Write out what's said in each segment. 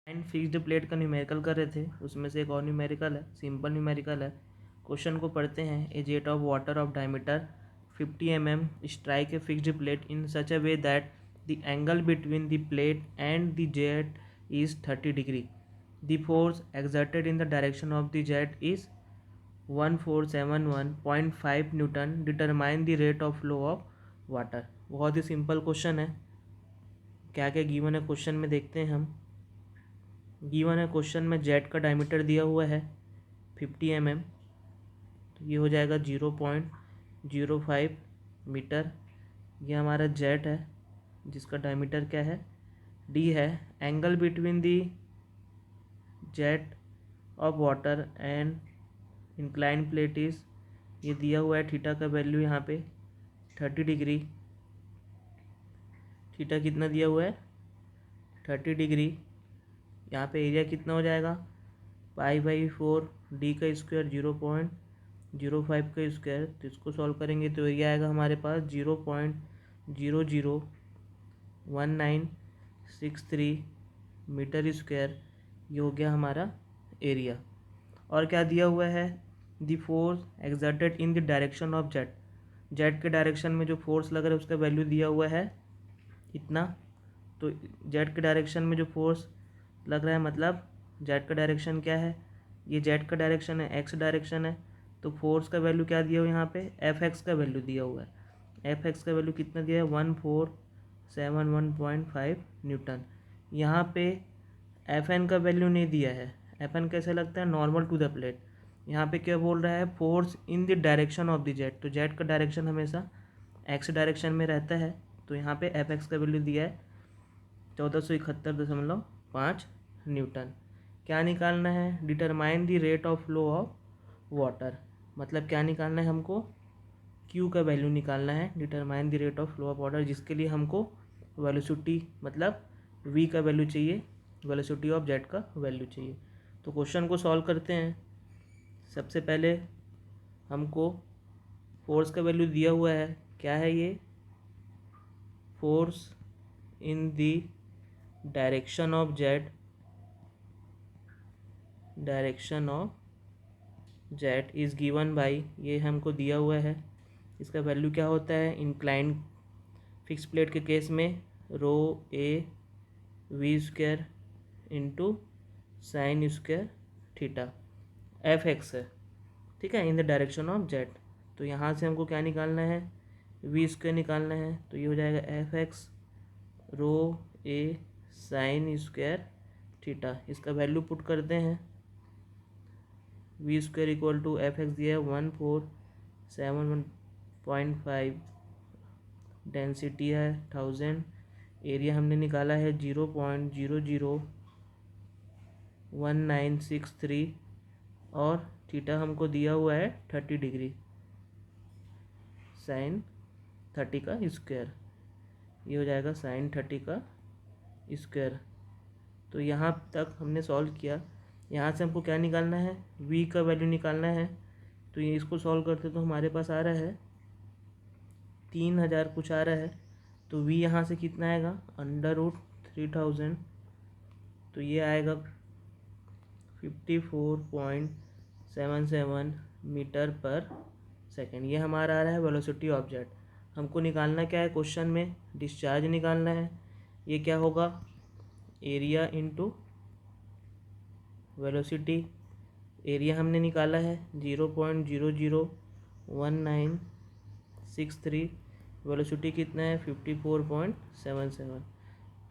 And fixed plate का numerical कर रहे थे, उसमें से एक और न्यूमेरिकल है, सिंपल न्यूमेरिकल है। क्वेश्चन को पढ़ते हैं। A jet of water of diameter 50 mm strike a fixed plate in such a way that the angle between the plate and the jet is 30 degree. The force exerted in the direction of the jet is 1471.5 newton. Determine the rate of flow of water. बहुत ही simple question है। क्या क्या given है question में देखते हैं हम। गिवन है क्वेश्चन में जेट का डायमीटर दिया हुआ है 50 mm, तो ये हो जाएगा 0.05 मीटर। ये हमारा जेट है जिसका डायमीटर क्या है, डी है। Angle between the jet of water and incline plate is, ये दिया हुआ है थीटा का वैल्यू यहाँ पे 30 डिग्री। थीटा कितना दिया हुआ है 30 डिग्री। यहाँ पे एरिया कितना हो जाएगा π/4, डी का स्क्वायर 0.05 का स्क्वायर। तो इसको सॉल्व करेंगे तो एरिया आएगा हमारे पास 0.001963 मीटर स्क्वायर। ये हो गया हमारा एरिया। और क्या दिया हुआ है, the force exerted in the direction of jet. Jet के डायरेक्शन में जो फोर्स लग रहा है उसका वैल्यू दिया हुआ है इतना। तो जेट के डायरेक्शन में जो फोर्स लग रहा है, मतलब जेट का डायरेक्शन क्या है, ये जेट का डायरेक्शन है, एक्स डायरेक्शन है। तो फोर्स का वैल्यू क्या दिया हुआ है यहाँ पे, एफ एक्स का वैल्यू दिया हुआ है। एफ एक्स का वैल्यू कितना दिया है 1471.5 न्यूटन। यहाँ पे एफ एन का वैल्यू नहीं दिया है। एफ एन कैसे लगता है, नॉर्मल टू द प्लेट। यहाँ पे क्या बोल रहा है, force in the direction of the jet. तो जेट का डायरेक्शन हमेशा एक्स डायरेक्शन में रहता है। तो यहाँ पे एफ एक्स का वैल्यू दिया है 1471.5 न्यूटन। क्या निकालना है, determine the rate of flow of water. मतलब क्या निकालना है हमको, क्यू का वैल्यू निकालना है। Determine the rate of flow of water, जिसके लिए हमको वेलोसिटी मतलब वी का वैल्यू चाहिए, वेलोसिटी ऑफ जेट का वैल्यू चाहिए। तो क्वेश्चन को सॉल्व करते हैं। सबसे पहले हमको फोर्स का वैल्यू दिया हुआ है, क्या है ये, force in the direction of jet, direction of jet is given by, ये हमको दिया हुआ है। इसका वैल्यू क्या होता है, इंक्लाइन फिक्स प्लेट के केस में rho a v square into sine square theta, F x है, ठीक है, in the direction of jet. तो यहाँ से हमको क्या निकालना है, वी स्क्वायर निकालना है। तो ये हो जाएगा F X rho A sine square theta. इसका वैल्यू पुट करते हैं। V square equal to F X दिया है 1471.5, डेंसिटी है 1000, एरिया हमने निकाला है 0.001963 और थीटा हमको दिया हुआ है 30 डिग्री, साइन 30 का स्क्वायर। ये हो जाएगा साइन 30 का स्क्वायर। तो यहाँ तक हमने सॉल्व किया। यहाँ से हमको क्या निकालना है, v का वैल्यू निकालना है। तो ये इसको सॉल्व करते तो हमारे पास आ रहा है 3000 कुछ आ रहा है। तो v यहाँ से कितना आएगा, √3000। तो ये आएगा 54.77 मीटर पर सेकेंड। ये हमारा आ रहा है वेलोसिटी ऑफ जेट। हमको निकालना क्या है, क्वेश्चन में डिस्चार्ज निकालना है। ये क्या होगा, एरिया इंटू वेलोसिटी। एरिया हमने निकाला है 0.001963, वेलोसिटी कितना है 54.77।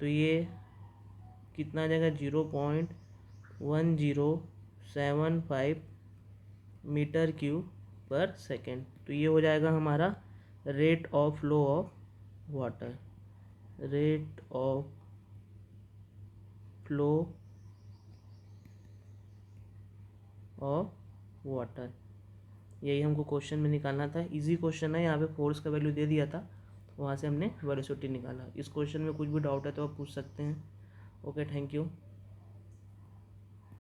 तो ये कितना आ जाएगा 0.1075 मीटर क्यूब पर सेकेंड। तो ये हो जाएगा हमारा rate of flow of water, rate of flow of water. यही हमको क्वेश्चन में निकालना था। इजी क्वेश्चन है, यहाँ पे फोर्स का वैल्यू दे दिया था, वहाँ से हमने वेलोसिटी निकाला। इस क्वेश्चन में कुछ भी डाउट है तो आप पूछ सकते हैं। Okay, thank you.